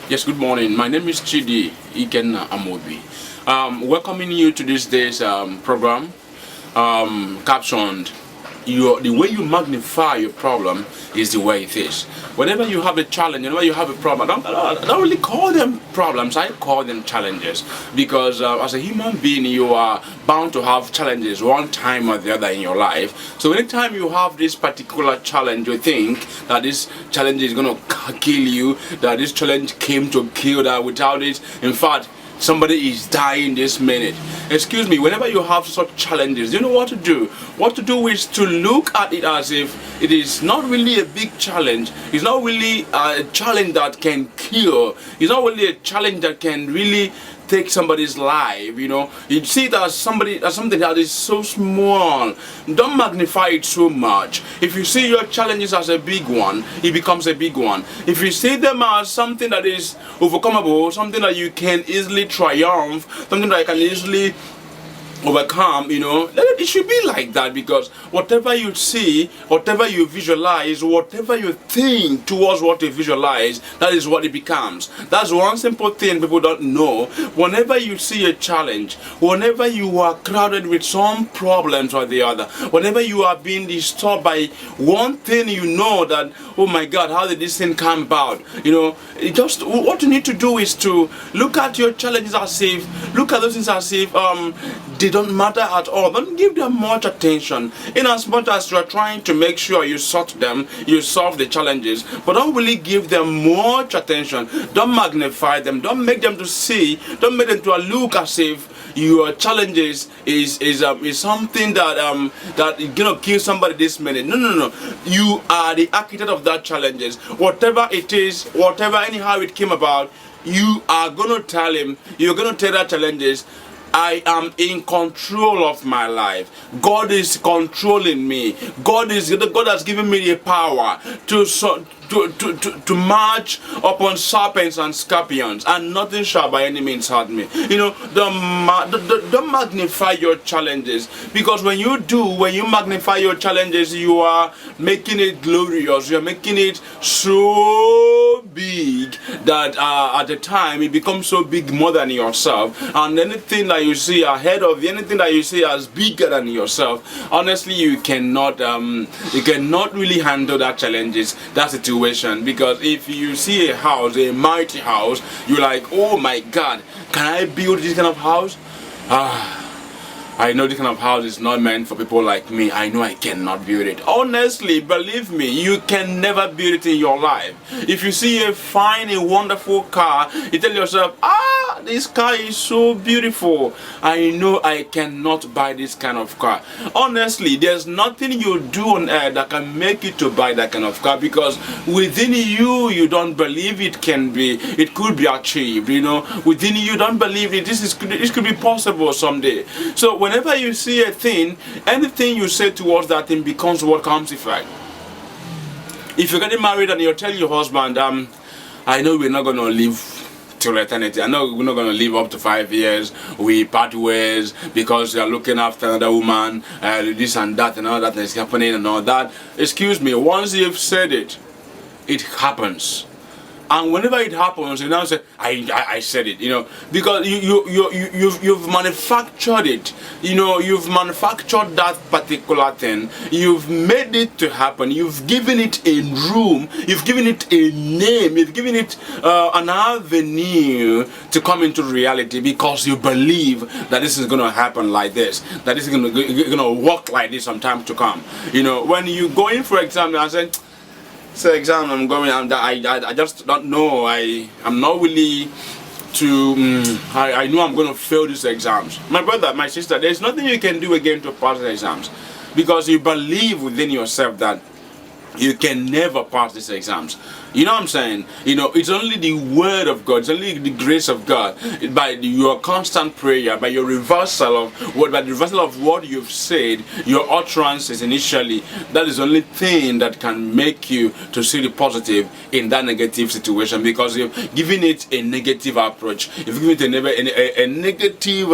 Yes, good morning. My name is Chidi Ikenna Amobi. Welcoming you to this day's program captioned the way you magnify your problem is the way it is. Whenever you have a challenge, whenever you have a problem, I don't really call them problems, I call them challenges. Because as a human being, you are bound to have challenges one time or the other in your life. So anytime you have this particular challenge, you think that this challenge is going to kill you, that this challenge came to kill, that without it, in fact, somebody is dying this minute. Excuse me, whenever you have such challenges, you know what to do? What to do is to look at it as if it is not really a big challenge. It's not really a challenge that can kill. It's not really a challenge that can really take somebody's life. You see it as something that is so small. Don't magnify it so much. If you see your challenges as a big one, it becomes a big one. If you see them as something that is overcomable, something that you can easily triumph, something that you can easily overcome, it should be like that. Because whatever you see, whatever you visualize, whatever you think towards what you visualize, that is what it becomes. That's one simple thing people don't know. Whenever you see a challenge, whenever you are crowded with some problems or the other, whenever you are being disturbed by one thing, that, oh my God, how did this thing come about? Just what you need to do is to look at your challenges look at those things as if they don't matter at all. Don't give them much attention. In as much as you are trying to make sure you sort them, you solve the challenges, but don't really give them much attention. Don't magnify them. Don't make them to see. Don't make them to look as if your challenges is something that is gonna kill somebody this minute. No. You are the architect of that challenges. Whatever it is, whatever anyhow it came about, you are gonna tell him. You're gonna tell that challenges, I am in control of my life. God is controlling me. God has given me the power to march upon serpents and scorpions, and nothing shall by any means hurt me. Don't magnify your challenges, because when you magnify your challenges, you are making it glorious. You are making it so big that at the time it becomes so big, more than yourself. And anything that you see ahead of you, anything that you see as bigger than yourself, honestly, you cannot really handle that challenges, that situation. Because if you see a house, a mighty house, you're like, oh my God, can I build this kind of house? I know this kind of house is not meant for people like me. I know I cannot build it. Honestly, believe me, you can never build it in your life. If you see a fine, a wonderful car, you tell yourself, this car is so beautiful. I know I cannot buy this kind of car. Honestly, there's nothing you do on earth that can make you to buy that kind of car, because within you don't believe it could be achieved. Within you don't believe it. This could be possible someday. So whenever you see a thing, anything you say towards that thing becomes what comes effect. If you're getting married and you're telling your husband, I know we're not going to live till eternity. I know we're not going to live up to 5 years. We part ways because you're looking after another woman, this and that and all that is happening and all that. Excuse me, once you've said it, it happens. And whenever it happens, you now say, I said it, because you've manufactured it. You've manufactured that particular thing. You've made it to happen. You've given it a room. You've given it a name. You've given it an avenue to come into reality, because you believe that this is going to happen like this, that this is going to work like this sometime to come. When you go in for exam, I say, exam I'm going, I just don't know. I'm not really I know I'm going to fail these exams. My brother, my sister, there's nothing you can do again to pass the exams, because you believe within yourself that you can never pass these exams. You know what I'm saying? It's only the word of God, it's only the grace of God, by your constant prayer, by your reversal of what you've said, your utterances initially. That is the only thing that can make you to see the positive in that negative situation, because you've given it a negative approach. You've given it a negative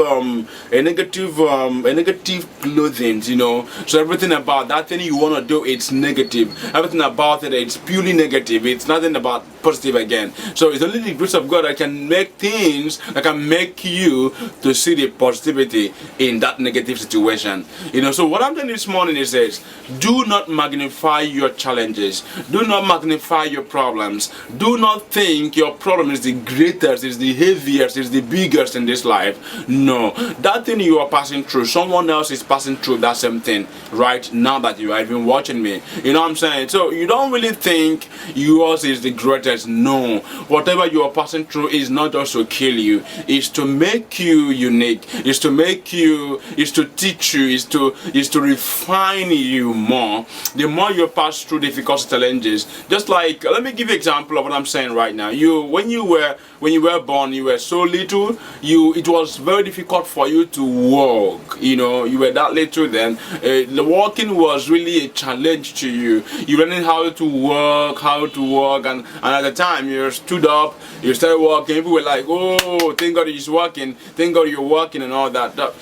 clothing. So everything about that thing you want to do, it's negative. Everything about it, it's purely negative. It's nothing about positive again. So it's only the grace of God that can make things, that can make you to see the positivity in that negative situation. So what I'm doing this morning is this: do not magnify your challenges. Do not magnify your problems. Do not think your problem is the greatest, is the heaviest, is the biggest in this life. No, that thing you are passing through, someone else is passing through that same thing right now that you are even watching me. You know what I'm saying? So you don't really think yours is the greatest. No, whatever you are passing through is not just to kill you, it's to make you unique, it's to make you, it's to teach you, it's to refine you more. The more you pass through difficult challenges, just like, let me give you an example of what I'm saying right now. When you were born, you were so little, it was very difficult for you to walk. You were that little then. The walking was really a challenge to you. You learning how to walk, and at the time you stood up, you started walking, people were like, oh, thank God he's walking, thank God you're walking, and all that.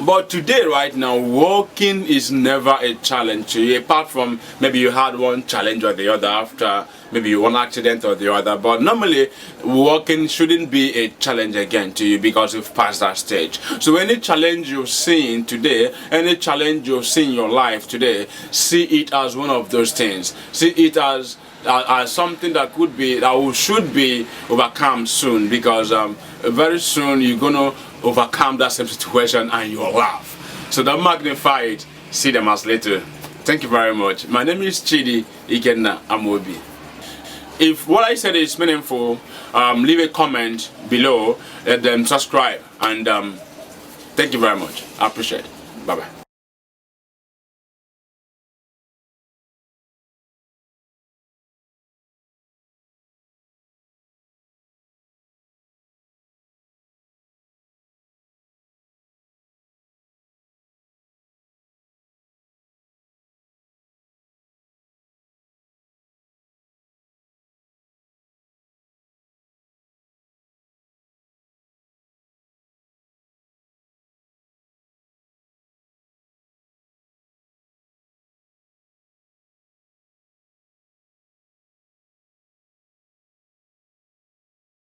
But today, right now, walking is never a challenge to you, apart from maybe you had one challenge or the other after maybe one accident or the other. But normally, walking shouldn't be a challenge again to you because you've passed that stage. So any challenge you've seen today, any challenge you've seen in your life today, see it as one of those things. See it as something that should be overcome soon, because very soon you're gonna overcome that same situation and you'll laugh. So don't magnify it, see them as little. Thank you very much. My name is Chidi Ikenna Amobi. If what I said is meaningful, leave a comment below and then subscribe, and thank you very much. I appreciate it. Bye bye.